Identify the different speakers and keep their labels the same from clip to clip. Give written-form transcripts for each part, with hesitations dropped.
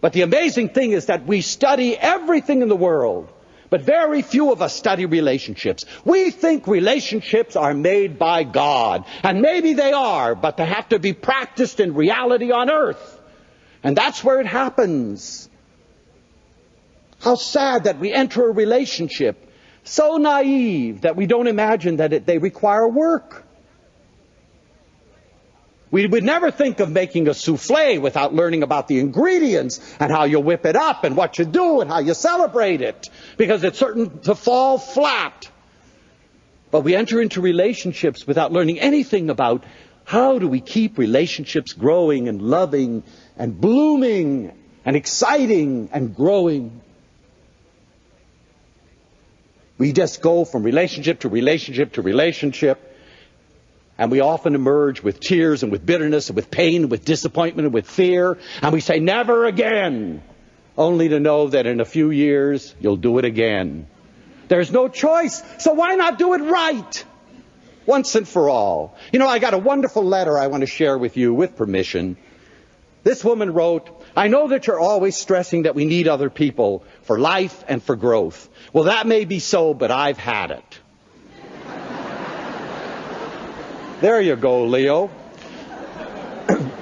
Speaker 1: But the amazing thing is that we study everything in the world, but very few of us study relationships. We think relationships are made by God, and maybe they are, but they have to be practiced in reality on earth. And that's where it happens. How sad that we enter a relationship so naive that we don't imagine that they require work. We would never think of making a souffle without learning about the ingredients and how you whip it up and what you do and how you celebrate it, because it's certain to fall flat. But we enter into relationships without learning anything about how do we keep relationships growing and loving and blooming and exciting and growing. We just go from relationship to relationship to relationship. And we often emerge with tears and with bitterness and with pain and with disappointment and with fear. And we say, never again. Only to know that in a few years, you'll do it again. There's no choice. So why not do it right? Once and for all. You know, I got a wonderful letter I want to share with you with permission. This woman wrote, I know that you're always stressing that we need other people for life and for growth. Well, that may be so, but I've had it. There you go, Leo.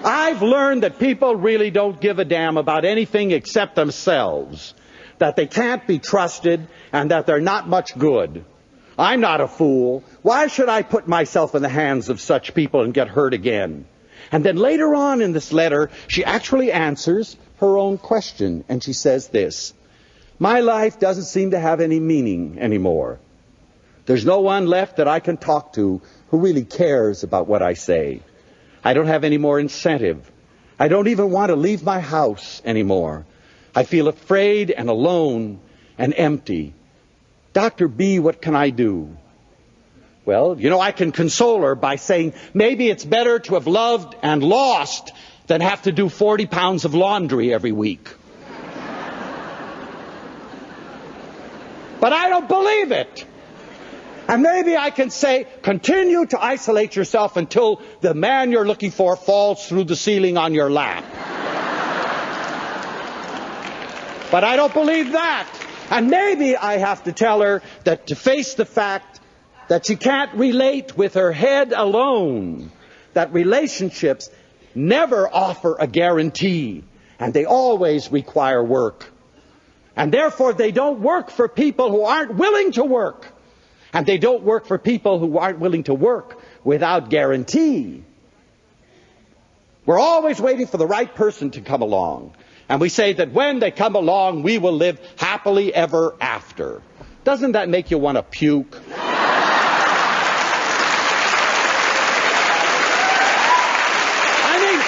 Speaker 1: I've learned that people really don't give a damn about anything except themselves, that they can't be trusted, and that they're not much good. I'm not a fool. Why should I put myself in the hands of such people and get hurt again? And then later on in this letter, she actually answers her own question, and she says this, my life doesn't seem to have any meaning anymore. There's no one left that I can talk to who really cares about what I say. I don't have any more incentive. I don't even want to leave my house anymore. I feel afraid and alone and empty. Dr. B, what can I do? Well, you know, I can console her by saying maybe it's better to have loved and lost than have to do 40 pounds of laundry every week. But I don't believe it. And maybe I can say, continue to isolate yourself until the man you're looking for falls through the ceiling on your lap. But I don't believe that. And maybe I have to tell her that to face the fact that she can't relate with her head alone, that relationships never offer a guarantee, and they always require work. And therefore they don't work for people who aren't willing to work. And they don't work for people who aren't willing to work without guarantee. We're always waiting for the right person to come along. And we say that when they come along, we will live happily ever after. Doesn't that make you want to puke? I mean,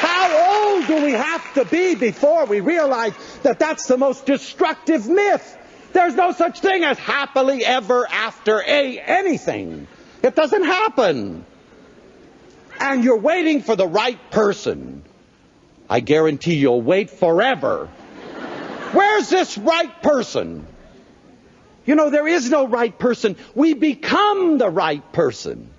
Speaker 1: how old do we have to be before we realize that that's the most destructive myth? There's no such thing as happily ever after anything. It doesn't happen. And you're waiting for the right person. I guarantee you'll wait forever. Where's this right person? You know, there is no right person. We become the right person.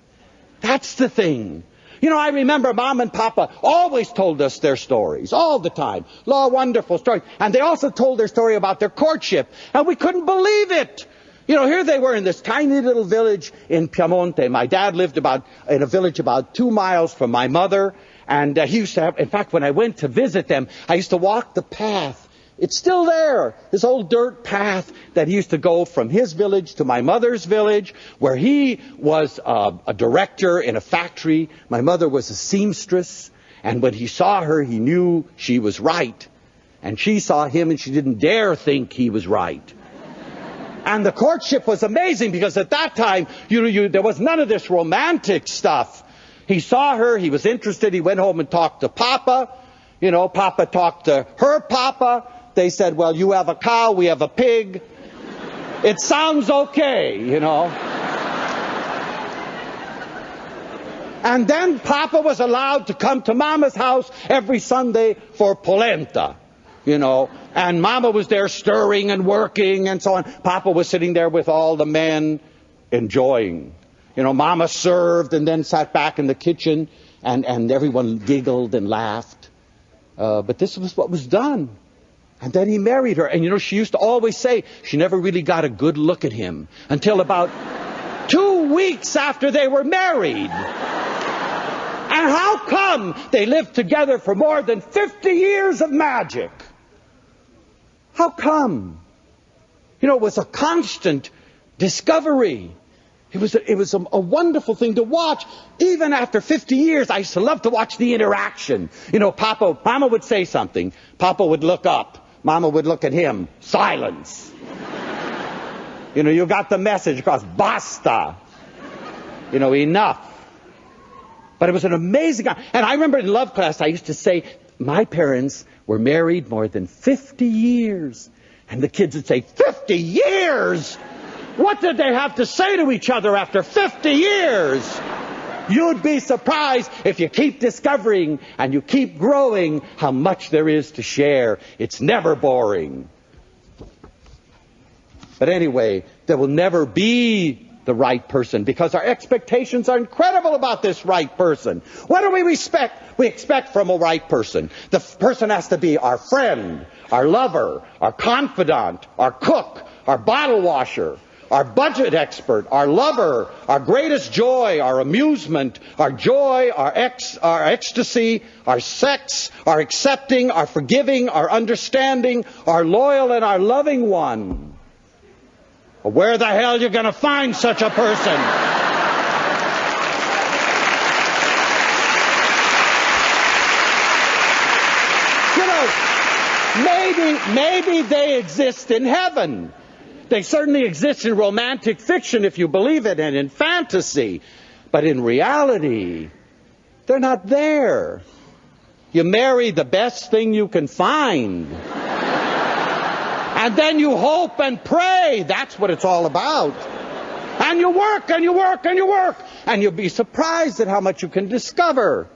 Speaker 1: That's the thing. You know, I remember Mom and Papa always told us their stories, all the time. Wonderful stories. And they also told their story about their courtship. And we couldn't believe it. You know, here they were in this tiny little village in Piemonte. My dad lived in a village about 2 miles from my mother. And he used to have, in fact, when I went to visit them, I used to walk the path. It's still there, this old dirt path that he used to go from his village to my mother's village, where he was a director in a factory. My mother was a seamstress, and when he saw her, he knew she was right. And she saw him, and she didn't dare think he was right. And the courtship was amazing, because at that time, there was none of this romantic stuff. He saw her, he was interested, he went home and talked to Papa. You know, Papa talked to her Papa. They said, well, you have a cow, we have a pig. It sounds okay, you know. And then Papa was allowed to come to Mama's house every Sunday for polenta, you know. And Mama was there stirring and working and so on. Papa was sitting there with all the men enjoying. You know, Mama served and then sat back in the kitchen and everyone giggled and laughed. But this was what was done. And then he married her. And she used to always say she never really got a good look at him until about 2 weeks after they were married. And how come they lived together for more than 50 years of magic? How come? It was a constant discovery. It was a wonderful thing to watch. Even after 50 years, I used to love to watch the interaction. Mama would say something. Papa would look up. Mama would look at him. Silence. You got the message across. Basta. Enough. But it was an amazing... And I remember in love class, I used to say, my parents were married more than 50 years. And the kids would say, 50 years? What did they have to say to each other after 50 years? You'd be surprised if you keep discovering and you keep growing how much there is to share. It's never boring. But anyway, there will never be the right person because our expectations are incredible about this right person. What do we expect? We expect from a right person. The person has to be our friend, our lover, our confidant, our cook, our bottle washer, our budget expert, our lover, our greatest joy, our amusement, our joy, our ecstasy, our sex, our accepting, our forgiving, our understanding, our loyal and our loving one. Where the hell are you going to find such a person? Maybe they exist in heaven. They certainly exist in romantic fiction, if you believe it, and in fantasy. But in reality, they're not there. You marry the best thing you can find. And then you hope and pray. That's what it's all about. And you work, and you work, and you work. And you'll be surprised at how much you can discover.